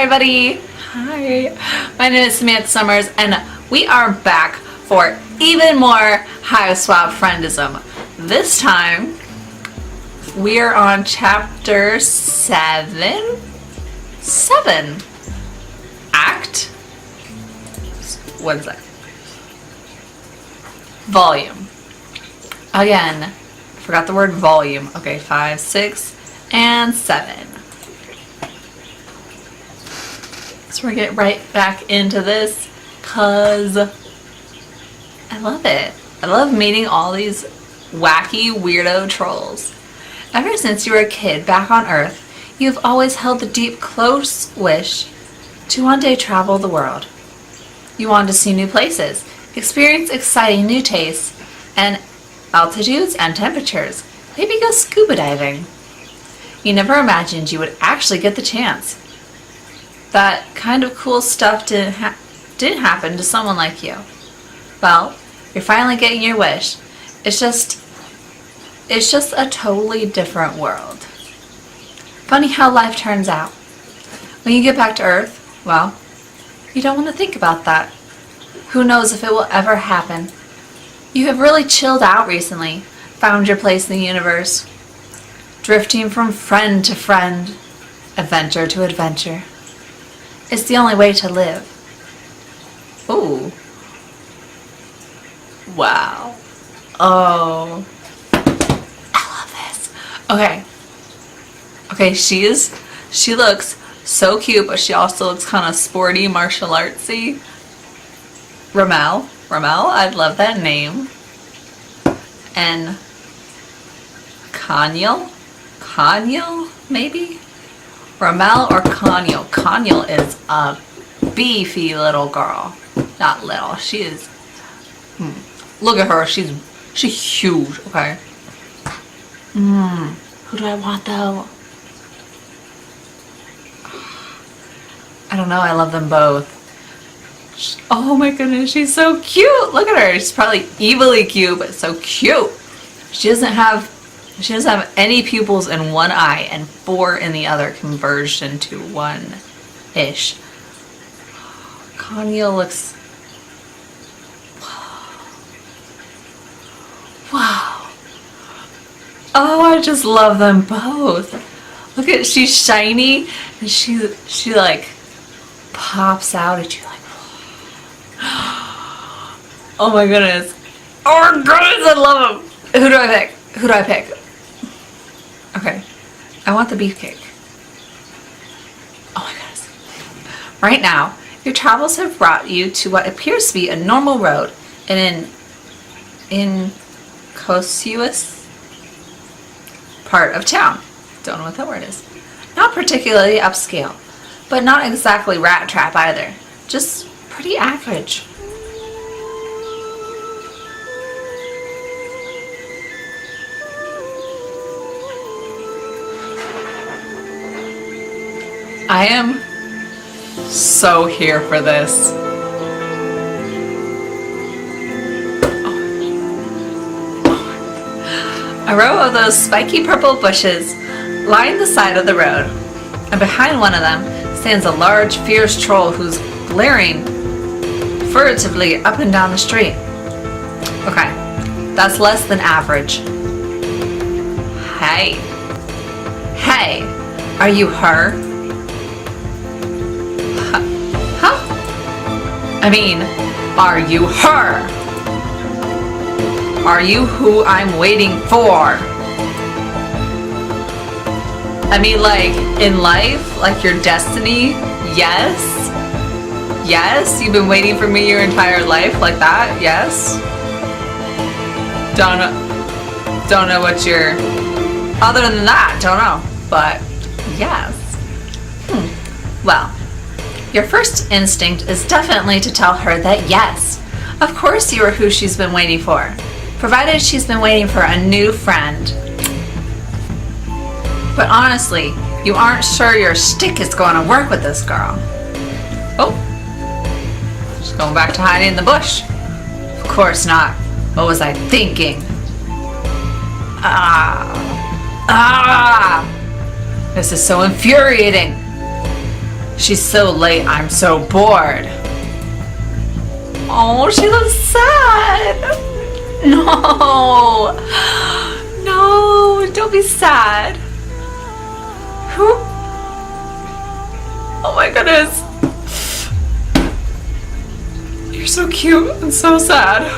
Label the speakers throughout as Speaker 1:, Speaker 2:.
Speaker 1: everybody! Hi! My name is Samantha Summers and we are back for even more Hive Swap Friendism. This time we are on chapter 7? 7. Act? What is that? Volume. Again, forgot the word volume. Okay, 5, 6, and 7. So we're getting right back into this because I love it. I love meeting all these wacky weirdo trolls. Ever since you were a kid back on Earth, you've always held the deep, close wish to one day travel the world. You wanted to see new places, experience exciting new tastes and altitudes and temperatures, maybe go scuba diving. You never imagined you would actually get the chance. That kind of cool stuff didn't happen to someone like you. Well, you're finally getting your wish. It's just a totally different world. Funny how life turns out. When you get back to Earth, well, you don't want to think about that. Who knows if it will ever happen. You have really chilled out recently, found your place in the universe, drifting from friend to friend, adventure to adventure. It's the only way to live. Ooh. Wow. Oh. I love this. Okay. Okay, she looks so cute, but she also looks kind of sporty, martial artsy. Ramel, I love that name. And Konyyl, maybe? Ramel or Konyyl. Konyyl is a beefy little girl. Not little, she is. Look at her, she's huge, okay? Who do I want though? I don't know, I love them both. Oh my goodness, she's so cute. Look at her. She's probably evilly cute, but so cute. She doesn't have any pupils in one eye and 4 in the other, converged into one-ish. Konyyl looks... Wow. Oh, I just love them both. Look at, she's shiny and she like pops out at you like, oh my goodness. Oh my goodness, I love them. Who do I pick? Who do I pick? Okay. I want the beefcake. Oh my goodness. Right now, your travels have brought you to what appears to be a normal road in an inconspicuous part of town. Don't know what that word is. Not particularly upscale, but not exactly rat trap either. Just pretty average. I am so here for this. A row of those spiky purple bushes line the side of the road, and behind one of them stands a large, fierce troll who's glaring furtively up and down the street. Okay, that's less than average. Hey. Hey, are you her? I mean, are you her? Are you who I'm waiting for? I mean, like, in life, like your destiny, yes? Yes? You've been waiting for me your entire life like that? Yes? Don't know what you're... Other than that, don't know. But, yes. Well, your first instinct is definitely to tell her that yes, of course you are who she's been waiting for, provided she's been waiting for a new friend. But honestly, you aren't sure your shtick is going to work with this girl. Oh, she's going back to hiding in the bush. Of course not. What was I thinking? This is so infuriating. She's so late, I'm so bored. Oh, she looks sad. No. No, don't be sad. Who? Oh my goodness. You're so cute and so sad.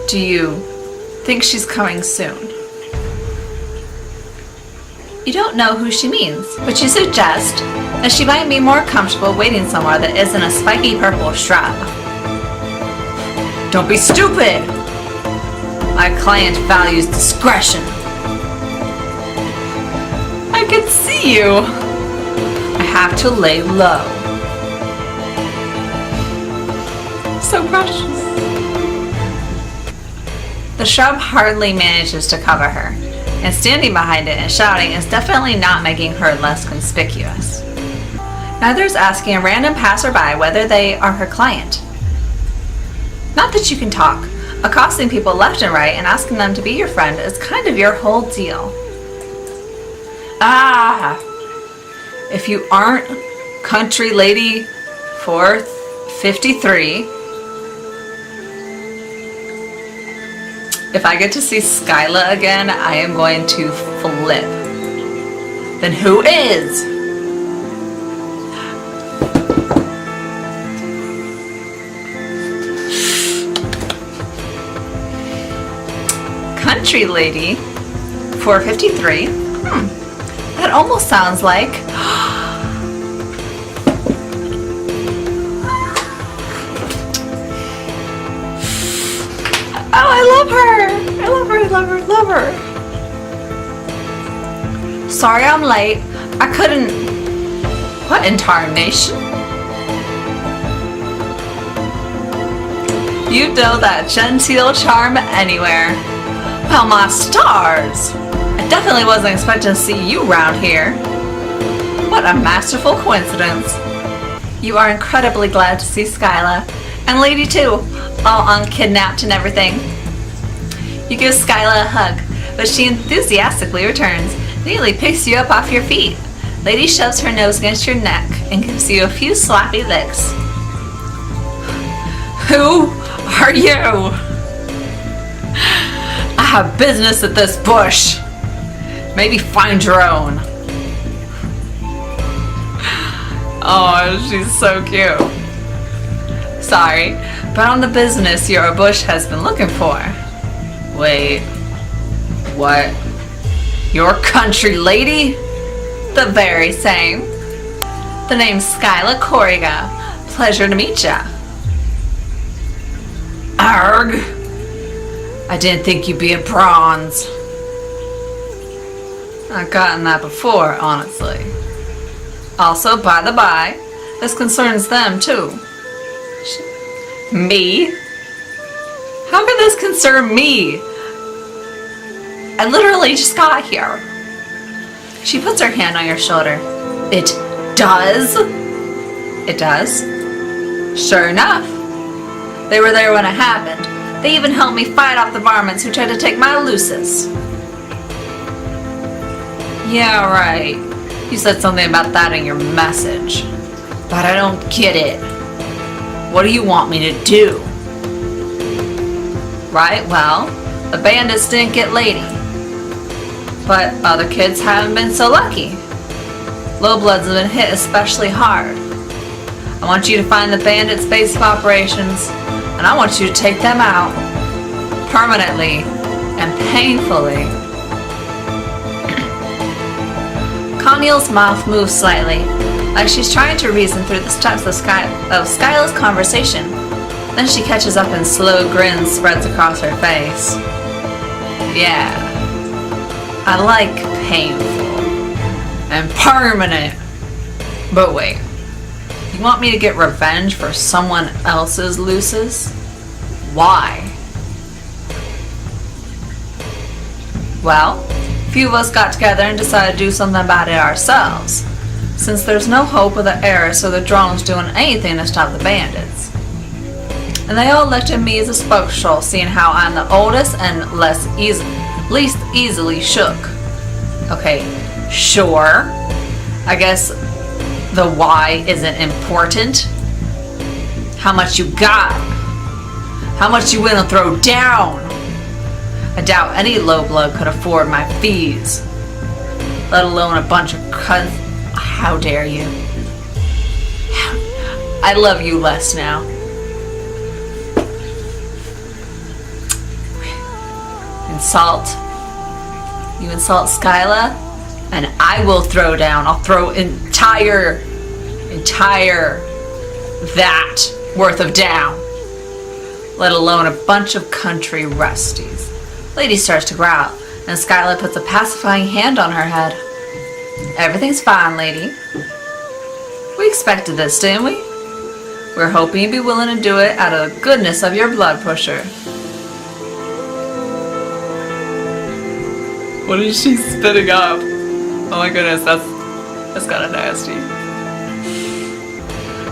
Speaker 1: Do you think she's coming soon? You don't know who she means, but you suggest that she might be more comfortable waiting somewhere that isn't a spiky purple shrub. Don't be stupid! My client values discretion. I can see you. I have to lay low. So precious. The shrub hardly manages to cover her, and standing behind it and shouting is definitely not making her less conspicuous. Neither is asking a random passerby whether they are her client. Not that you can talk. Accosting people left and right and asking them to be your friend is kind of your whole deal. Ah! If you aren't Country Lady 453, if I get to see Skyla again, I am going to flip. Then who is? Country Lady 453. That almost sounds like... Oh, I love her! I love her, I love her, I love her. Sorry I'm late. I couldn't... What in tarnation? You'd know that genteel charm anywhere. Well, my stars! I definitely wasn't expecting to see you round here. What a masterful coincidence. You are incredibly glad to see Skyla. And Lady too, all unkidnapped and everything. You give Skyla a hug, but she enthusiastically returns, neatly picks you up off your feet. Lady shoves her nose against your neck and gives you a few sloppy licks. Who are you? I have business at this bush. Maybe find your own. Oh, she's so cute. Sorry, but on the business your bush has been looking for. Wait, what? Your Country Lady? The very same. The name's Skyla Corriga. Pleasure to meet ya. Arg! I didn't think you'd be a bronze. I've gotten that before, honestly. Also, by the by, this concerns them too. Me? How could this concern me? I literally just got here. She puts her hand on your shoulder. It does? It does? Sure enough. They were there when it happened. They even helped me fight off the varmints who tried to take my luces. Yeah, right. You said something about that in your message. But I don't get it. What do you want me to do? Right, well, the bandits didn't get Lady. But other kids haven't been so lucky. Low bloods have been hit especially hard. I want you to find the bandits' base of operations, and I want you to take them out. Permanently and painfully. Konyyl's mouth moves slightly, like she's trying to reason through the steps of Skyla's conversation. Then she catches up and slow grin spreads across her face. Yeah, I like painful and permanent. But wait, you want me to get revenge for someone else's luces? Why? Well, a few of us got together and decided to do something about it ourselves, since there's no hope of the heiress or the drones doing anything to stop the bandits. And they all elected me as a spokesperson, seeing how I'm the oldest and least easily shook. Okay, sure. I guess the why isn't important. How much you got? How much you willing to throw down? I doubt any low blood could afford my fees, let alone a bunch of cunts. How dare you? I love you less now. You insult Skyla, and I will throw down. I'll throw entire that worth of down, let alone a bunch of country rusties. Lady starts to growl, and Skyla puts a pacifying hand on her head. Everything's fine, lady. We expected this, didn't we? We're hoping you'd be willing to do it out of the goodness of your blood pusher. What is she spitting up? Oh my goodness, that's kind of nasty.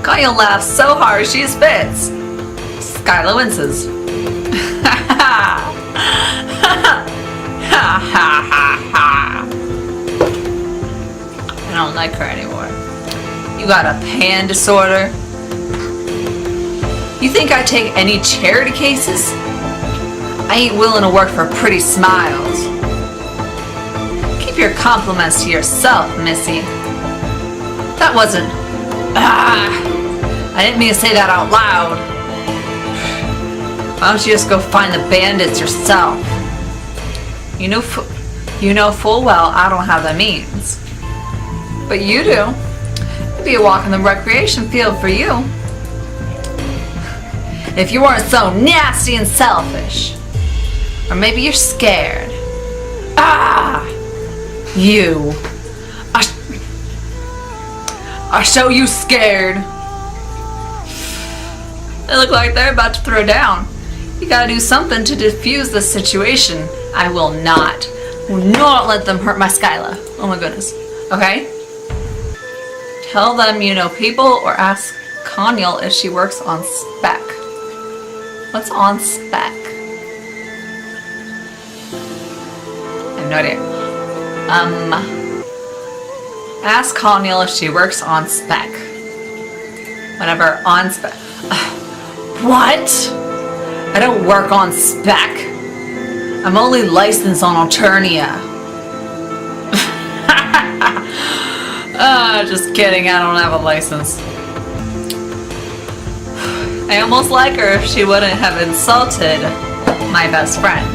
Speaker 1: Konyyl laughs so hard she spits. Skyla winces. I don't like her anymore. You got a pan disorder? You think I take any charity cases? I ain't willing to work for pretty smiles. Keep your compliments to yourself, missy. That wasn't... I didn't mean to say that out loud. Why don't you just go find the bandits yourself? You know full well I don't have the means. But you do. It'd be a walk in the recreation field for you. If you weren't so nasty and selfish. Or maybe you're scared. You. I'll show you scared. They look like they're about to throw down. You gotta do something to defuse this situation. I will not let them hurt my Skyla. Oh my goodness. Okay? Tell them you know people or ask Konyyl if she works on spec. What's on spec? I have no idea. Ask Konyyl if she works on spec. Whatever, on spec. What? I don't work on spec. I'm only licensed on Alternia. Just kidding, I don't have a license. I almost like her if she wouldn't have insulted my best friend.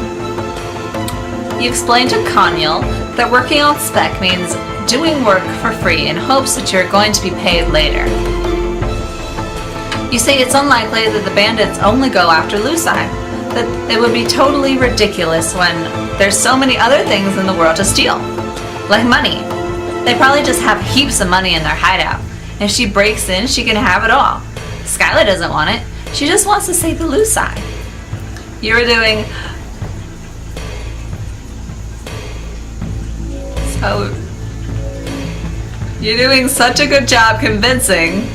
Speaker 1: You explained to Konyyl that working on spec means doing work for free in hopes that you're going to be paid later. You say it's unlikely that the bandits only go after Lucai, that it would be totally ridiculous when there's so many other things in the world to steal, like money. They probably just have heaps of money in their hideout. If she breaks in, she can have it all. Skyla doesn't want it. She just wants to save the Lucai. You're doing... You're doing such a good job convincing.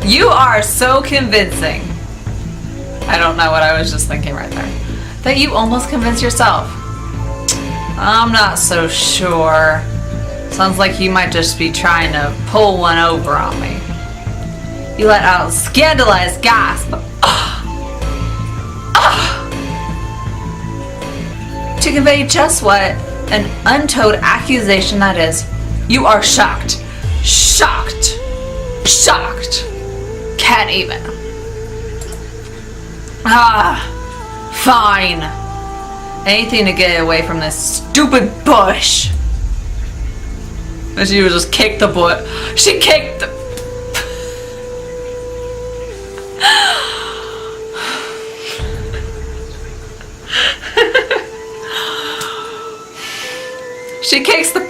Speaker 1: You are so convincing. I don't know what I was just thinking right there. That you almost convinced yourself. I'm not so sure. Sounds like you might just be trying to pull one over on me. You let out a scandalized gasp. To convey just what an untold accusation that is. You are shocked. Shocked. Shocked. Can't even. Fine. Anything to get away from this stupid bush. And she would just kick the bush. She kicked the... She kicks the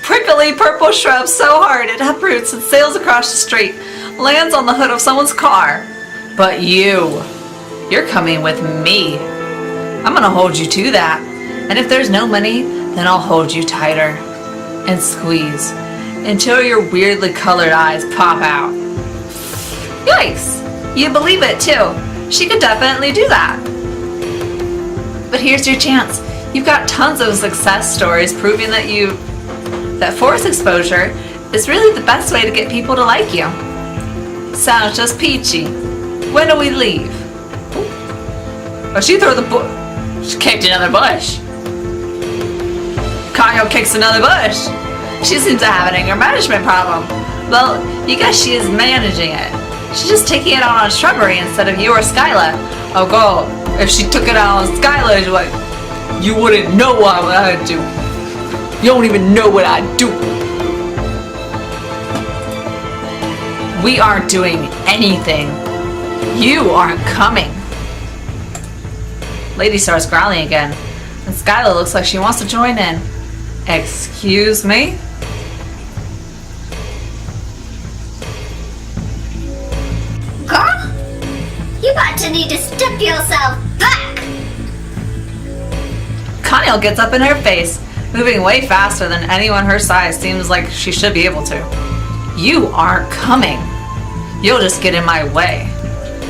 Speaker 1: prickly purple shrub so hard it uproots and sails across the street, lands on the hood of someone's car. But you're coming with me. I'm gonna hold you to that. And if there's no money, then I'll hold you tighter and squeeze until your weirdly colored eyes pop out. Yikes! You believe it too. She could definitely do that. But here's your chance. You've got tons of success stories proving that you that force exposure is really the best way to get people to like you. Sounds just peachy. When do we leave? Oh, she threw the bush. She kicked another bush. Konyyl kicks another bush. She seems to have an anger management problem. Well, you guess she is managing it. She's just taking it out on Shrubbery instead of you or Skyla. Oh god, if she took it out on Skyla, she's like, you wouldn't know what I'd do. You don't even know what I'd do. We aren't doing anything. You aren't coming. Lady starts growling again, and Skyla looks like she wants to join in. Excuse me?
Speaker 2: Girl, you got to need to step yourself back.
Speaker 1: Konyyl gets up in her face, moving way faster than anyone her size seems like she should be able to. You aren't coming. You'll just get in my way.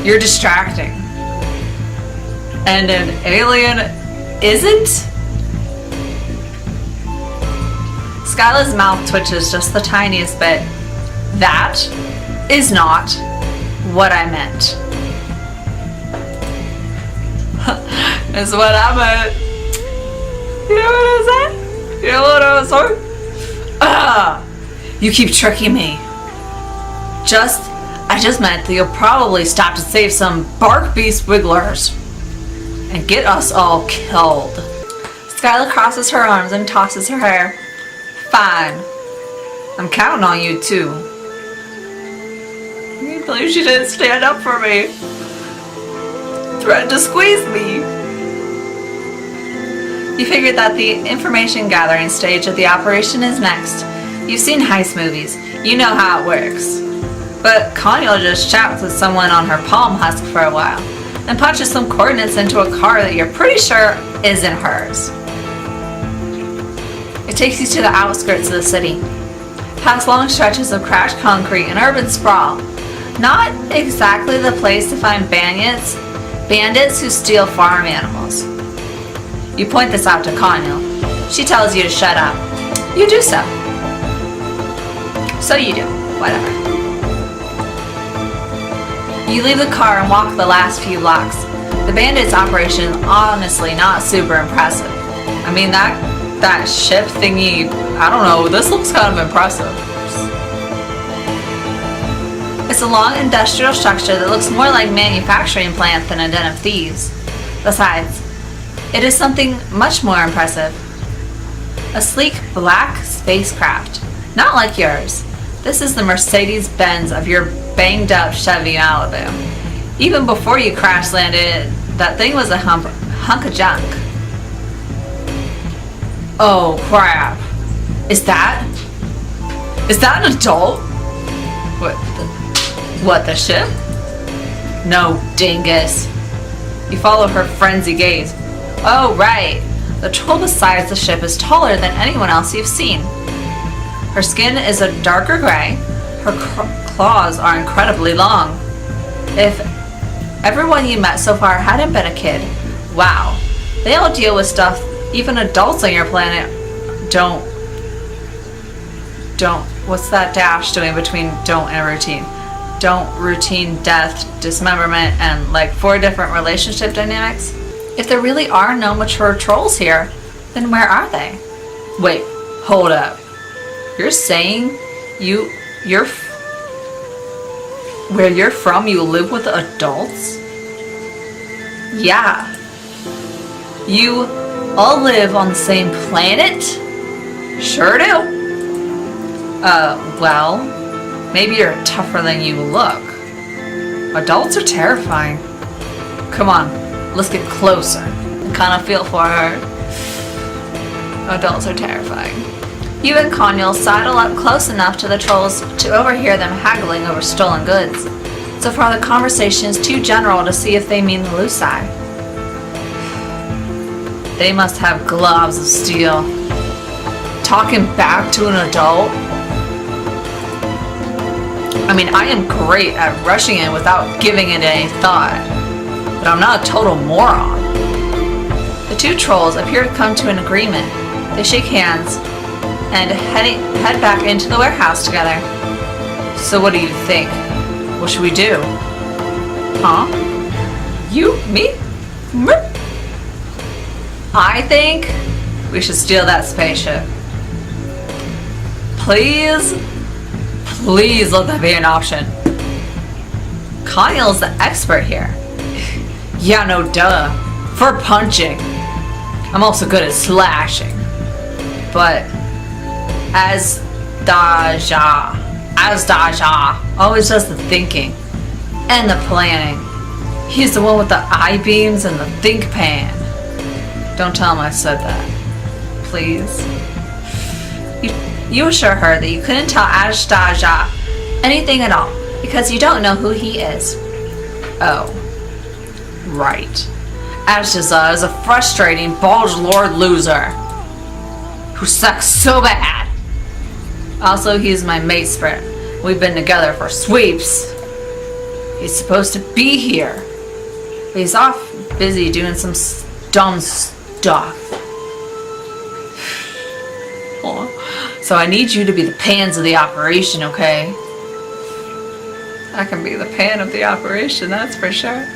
Speaker 1: You're distracting. And an alien isn't? Skyla's mouth twitches just the tiniest bit. That is not what I meant. Is what I meant. You know what I said? You know what I was saying? You keep tricking me. I just meant that you'll probably stop to save some bark beast wigglers and get us all killed. Skyla crosses her arms and tosses her hair. Fine. I'm counting on you too. I can't believe she didn't stand up for me. Threatened to squeeze me. You figured that the information gathering stage of the operation is next. You've seen heist movies. You know how it works. But Konyyl just chats with someone on her palm husk for a while and punches some coordinates into a car that you're pretty sure isn't hers. It takes you to the outskirts of the city, past long stretches of crashed concrete and urban sprawl. Not exactly the place to find bandits who steal farm animals. You point this out to Konyyl. She tells you to shut up. You do so. So you do. Whatever. You leave the car and walk the last few blocks. The bandits' operation honestly not super impressive. I mean, that ship thingy, I don't know, this looks kind of impressive. It's a long industrial structure that looks more like a manufacturing plant than a den of thieves. Besides, it is something much more impressive. A sleek black spacecraft, not like yours. This is the Mercedes-Benz of your banged up Chevy Malibu. Even before you crash landed, that thing was a hunk of junk. Oh crap. Is that an adult? What, the ship? No, dingus. You follow her frenzied gaze. Oh right. The troll beside the ship is taller than anyone else you've seen. Her skin is a darker gray. Her claws are incredibly long. If everyone you met so far hadn't been a kid, wow. They all deal with stuff even adults on your planet don't. What's that dash doing between don't and routine? Don't, routine, death, dismemberment, and like 4 different relationship dynamics? If there really are no mature trolls here, then where are they? Wait, hold up. You're saying where you're from, you live with adults? Yeah. You all live on the same planet? Sure do. Well, maybe you're tougher than you look. Adults are terrifying. Come on, let's get closer and kind of feel for her. Adults are terrifying. You and Konyyl sidle up close enough to the trolls to overhear them haggling over stolen goods. So far the conversation is too general to see if they mean the Lucii. They must have gloves of steel. Talking back to an adult? I mean, I am great at rushing in without giving it any thought, but I'm not a total moron. The 2 trolls appear to come to an agreement. They shake hands. and head back into the warehouse together. So what do you think? What should we do? Huh? You? Me? I think we should steal that spaceship. Please let that be an option. Konnyll's the expert here. Yeah, no duh. For punching. I'm also good at slashing. But as Daja always does the thinking and the planning. He's the one with the I-beams and the think pan. Don't tell him I said that. Please. You assure her that you couldn't tell Ashtaja anything at all because you don't know who he is. Oh. Right. Ashtaza is a frustrating, bulge lord loser who sucks so bad. Also, he's my mate spirit. We've been together for sweeps. He's supposed to be here, but he's off busy doing some dumb stuff. So I need you to be the pans of the operation, okay? I can be the pan of the operation, that's for sure.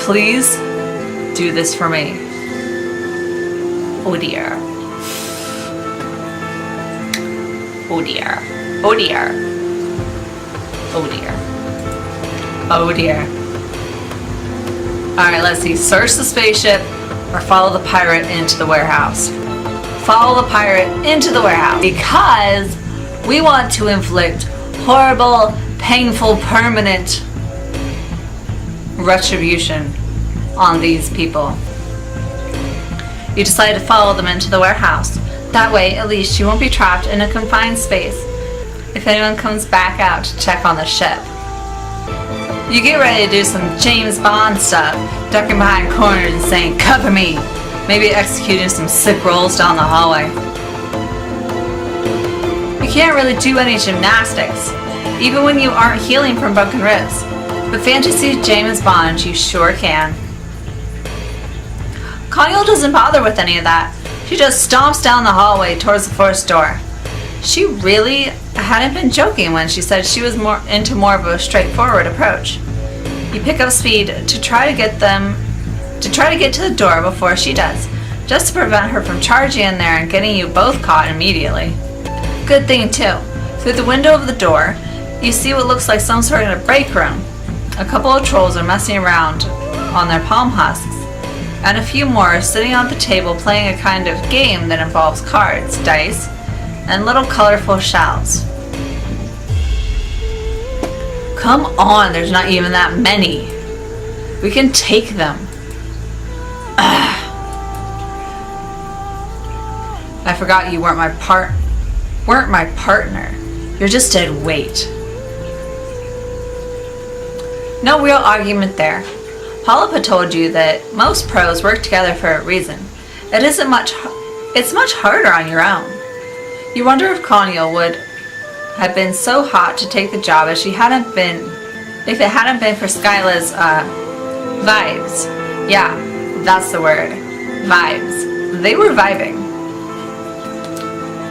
Speaker 1: Please do this for me. Oh dear. Oh dear. Oh dear. Oh dear. Oh dear. Alright, let's see. Search the spaceship or follow the pirate into the warehouse. Follow the pirate into the warehouse because we want to inflict horrible, painful, permanent retribution on these people. You decide to follow them into the warehouse. That way, at least you won't be trapped in a confined space if anyone comes back out to check on the ship. You get ready to do some James Bond stuff, ducking behind corners and saying, "Cover me!" Maybe executing some sick rolls down the hallway. You can't really do any gymnastics, even when you aren't healing from broken ribs. But fantasy James Bond, you sure can. Konyyl doesn't bother with any of that. She just stomps down the hallway towards the first door. She really hadn't been joking when she said she was into more of a straightforward approach. You pick up speed to try to get to the door before she does, just to prevent her from charging in there and getting you both caught immediately. Good thing too, through the window of the door, you see what looks like some sort of break room. A couple of trolls are messing around on their palm husks, and a few more are sitting on the table playing a kind of game that involves cards, dice, and little colorful shells. Come on, there's not even that many. We can take them. I forgot you weren't my partner. You're just dead weight. No real argument there. Polypa told you that most pros work together for a reason. It's much harder on your own. You wonder if Konyyl would have been so hot to take the job if it hadn't been for Skyla's vibes. Yeah, that's the word. Vibes. They were vibing.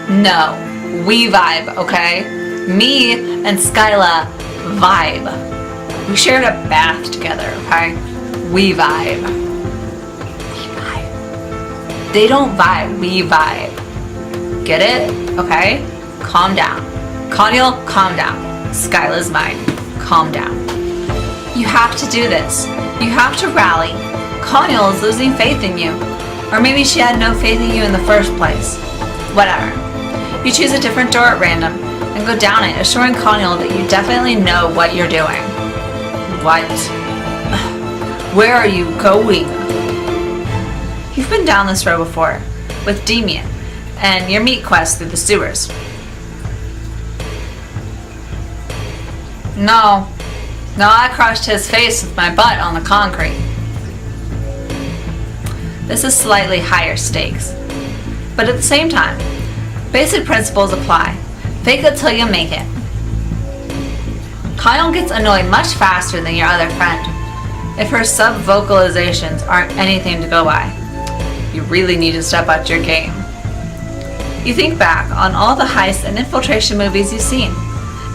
Speaker 1: No, we vibe, okay? Me and Skyla vibe. We shared a bath together, okay? We vibe. We vibe. They don't vibe, we vibe. Get it? Okay? Calm down. Konyyl, calm down. Skyla's mine. Calm down. You have to do this. You have to rally. Konyyl is losing faith in you. Or maybe she had no faith in you in the first place. Whatever. You choose a different door at random and go down it, assuring Konyyl that you definitely know what you're doing. What? Where are you going? You've been down this road before, with Demian, and your meat quest through the sewers. No, I crushed his face with my butt on the concrete. This is slightly higher stakes, but at the same time, basic principles apply. Fake it till you make it. Konyyl gets annoyed much faster than your other friend. If her sub-vocalizations aren't anything to go by, you really need to step up your game. You think back on all the heist and infiltration movies you've seen.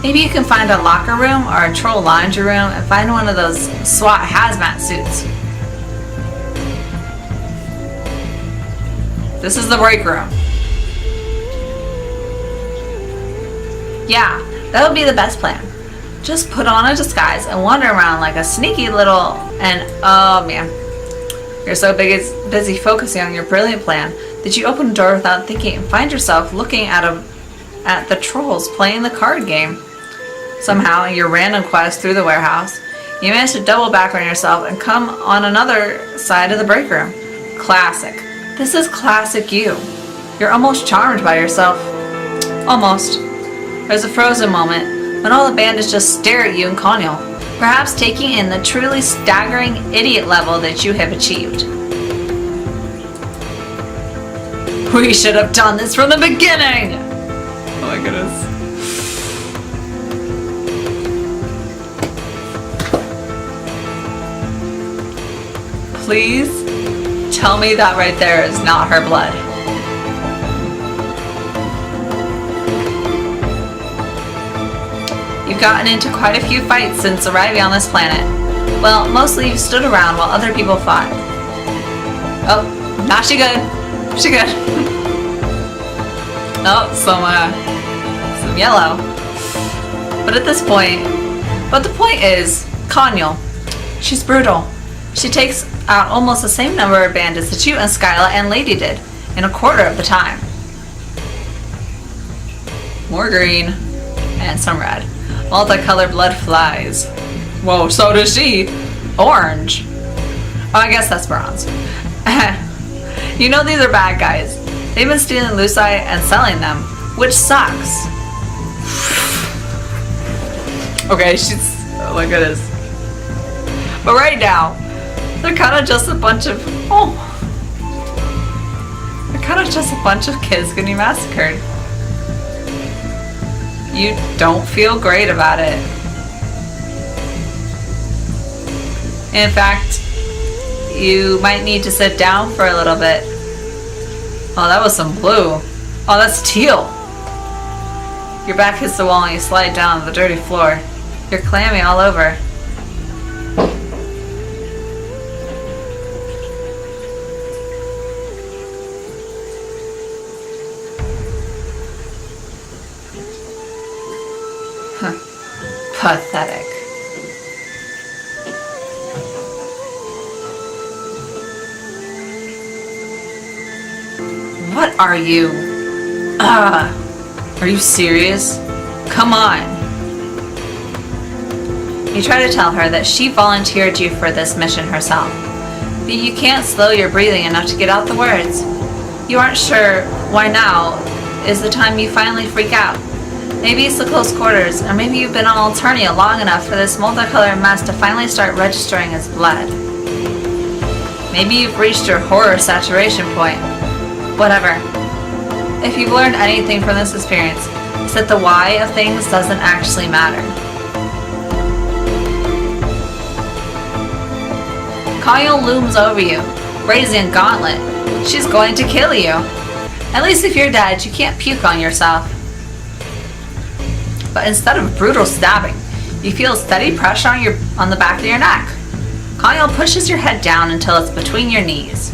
Speaker 1: Maybe you can find a locker room or a troll laundry room and find one of those SWAT hazmat suits. This is the break room. Yeah, that would be the best plan. Just put on a disguise and wander around like a sneaky little... And oh man, you're so busy focusing on your brilliant plan that you open the door without thinking and find yourself looking at the trolls playing the card game. Somehow, in your random quest through the warehouse, you manage to double back on yourself and come on another side of the break room. Classic. This is classic you. You're almost charmed by yourself. Almost. There's a frozen moment when all the bandits just stare at you and Konyyl, perhaps taking in the truly staggering idiot level that you have achieved. We should have done this from the beginning! Oh my goodness. Please tell me that right there is not her blood. You've gotten into quite a few fights since arriving on this planet. Well, mostly you stood around while other people fought. Oh, nah, she good. She good. Oh, some yellow. But the point is, Konyyl, she's brutal. She takes out almost the same number of bandits that you and Skyla and Lady did in a quarter of the time. More green and some red. Multicolored blood flies. Whoa, so does she. Orange. Oh, I guess that's bronze. You know these are bad guys. They've been stealing lucite and selling them, which sucks. Okay, oh my goodness. But right now, they're kind of just a bunch of kids getting massacred. You don't feel great about it. In fact, you might need to sit down for a little bit. Oh, that was some blue. Oh, that's teal. Your back hits the wall and you slide down to the dirty floor. You're clammy all over. Pathetic. What are you? Are you serious? Come on. You try to tell her that she volunteered you for this mission herself, but you can't slow your breathing enough to get out the words. You aren't sure why now is the time you finally freak out. Maybe it's the close quarters, or maybe you've been on Alternia long enough for this multicolored mess to finally start registering as blood. Maybe you've reached your horror saturation point. Whatever. If you've learned anything from this experience, it's that the why of things doesn't actually matter. Konyyl looms over you, raising a gauntlet. She's going to kill you. At least if you're dead, you can't puke on yourself. But instead of brutal stabbing, you feel steady pressure on the back of your neck. Konyyl pushes your head down until it's between your knees.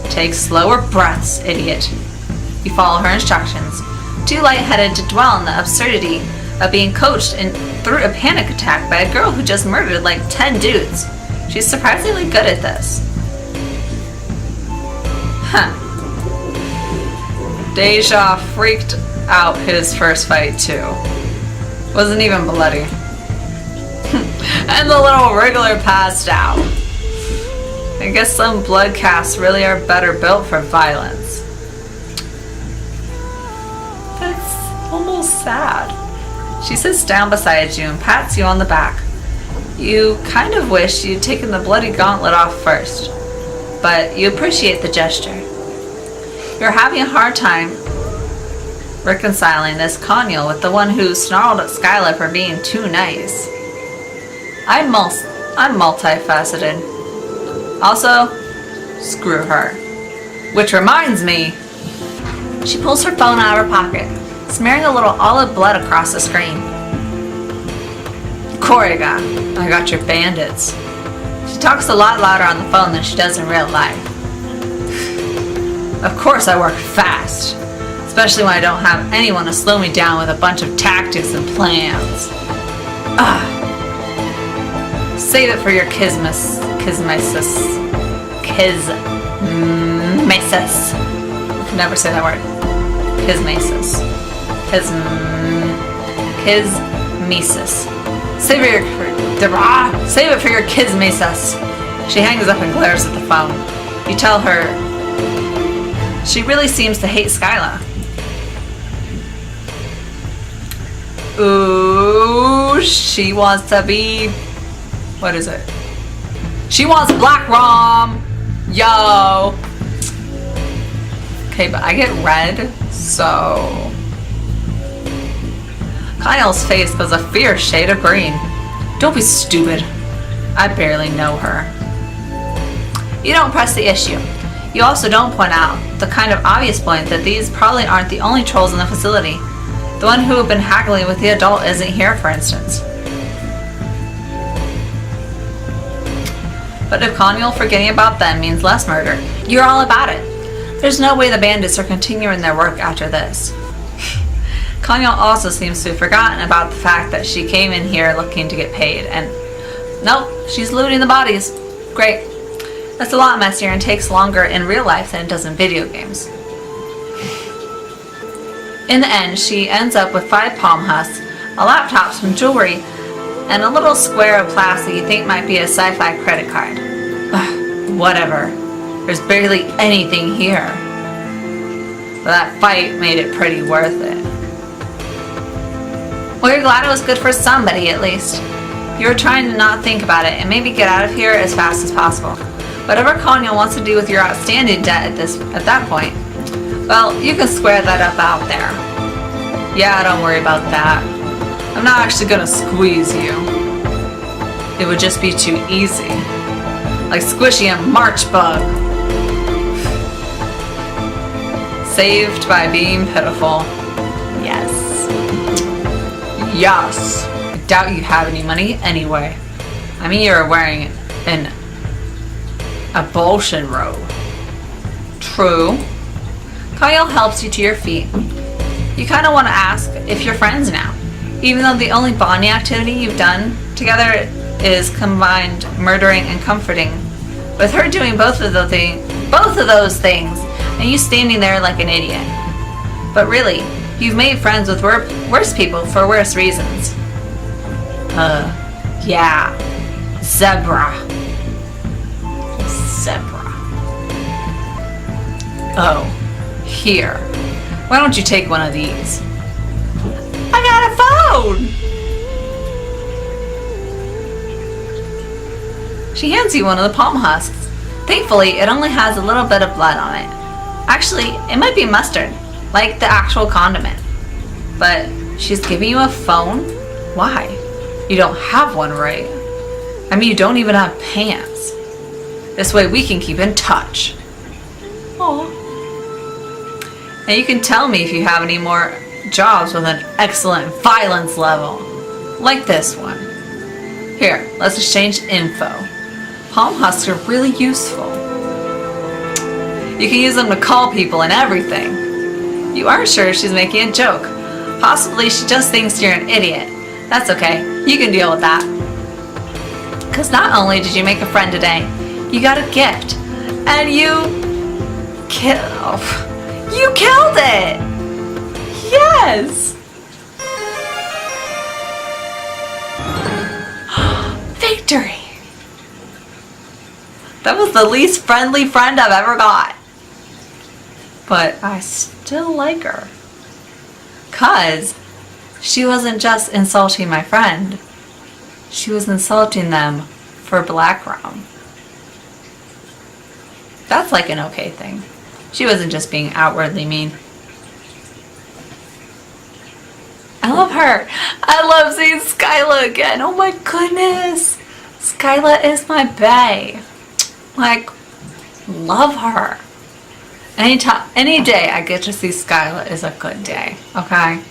Speaker 1: Take slower breaths, idiot. You follow her instructions, too lightheaded to dwell on the absurdity of being coached through a panic attack by a girl who just murdered like 10 dudes. She's surprisingly good at this. Huh. Deja freaked out his first fight too. Wasn't even bloody. And the little wriggler passed out. I guess some blood casts really are better built for violence. That's almost sad. She sits down beside you and pats you on the back. You kind of wish you'd taken the bloody gauntlet off first, but you appreciate the gesture. You're having a hard time reconciling this Konyyl with the one who snarled at Skyla for being too nice. I'm multifaceted. Also, screw her. Which reminds me, She pulls her phone out of her pocket, smearing a little olive blood across the screen. Koryyl, I got your bandits. She talks a lot louder on the phone than she does in real life. Of course I work fast, especially when I don't have anyone to slow me down with a bunch of tactics and plans. Save it for your kismesis. I can never say that word. Kismesis. Save it for your kismesis. She hangs up and glares at the phone. You tell her she really seems to hate Skyla. Ooh, she wants to be... What is it? She wants black rom! Yo! Okay, but I get red, so... Konnyll's face was a fierce shade of green. Don't be stupid. I barely know her. You don't press the issue. You also don't point out the kind of obvious point that these probably aren't the only trolls in the facility. The one who have been haggling with the adult isn't here, for instance. But if Konyyl forgetting about them means less murder, you're all about it. There's no way the bandits are continuing their work after this. Konyyl also seems to have forgotten about the fact that she came in here looking to get paid, and nope, she's looting the bodies. Great. That's a lot messier and takes longer in real life than it does in video games. In the end, she ends up with 5 palm husks, a laptop, some jewelry, and a little square of plastic you think might be a sci-fi credit card. Ugh, whatever. There's barely anything here. But that fight made it pretty worth it. Well, you're glad it was good for somebody, at least. You were trying to not think about it and maybe get out of here as fast as possible. Whatever Konyyl wants to do with your outstanding debt at that point, well, you can square that up out there. Yeah, don't worry about that. I'm not actually gonna squeeze you. It would just be too easy. Like squishing a March bug. Saved by being pitiful. Yes. Yes. I doubt you have any money anyway. I mean, you're wearing an abortion robe. True. Konyyl helps you to your feet. You kind of want to ask if you're friends now, even though the only bonding activity you've done together is combined murdering and comforting. With her doing both of those things, and you standing there like an idiot. But really, you've made friends with worse people for worse reasons. Yeah. Zebra. Oh, here. Why don't you take one of these? I got a phone! She hands you one of the palm husks. Thankfully, it only has a little bit of blood on it. Actually, it might be mustard, like the actual condiment. But she's giving you a phone? Why? You don't have one, right? I mean, you don't even have pants. This way we can keep in touch. Aww. And you can tell me if you have any more jobs with an excellent violence level. Like this one. Here, let's exchange info. Palm husks are really useful. You can use them to call people and everything. You are sure she's making a joke. Possibly she just thinks you're an idiot. That's okay. You can deal with that. Because not only did you make a friend today, you got a gift. And you killed it! Yes! Victory! That was the least friendly friend I've ever got. But I still like her. 'Cause she wasn't just insulting my friend. She was insulting them for black rum. That's like an okay thing. She wasn't just being outwardly mean. I love her. I love seeing Skyla again. Oh my goodness. Skyla is my bae. Like, love her. Any day I get to see Skyla is a good day, okay?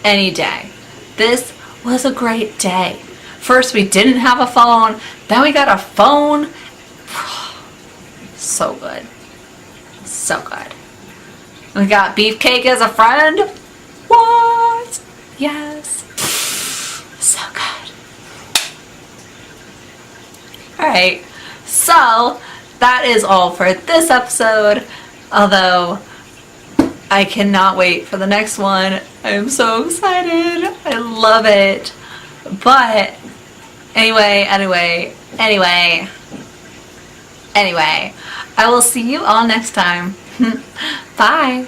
Speaker 1: Any day. This was a great day. First we didn't have a phone, then we got a phone. So good. So good. We got Beefcake as a friend. What? Yes. So good. Alright, so that is all for this episode. Although, I cannot wait for the next one. I'm so excited. I love it. But, anyway, I will see you all next time. Bye.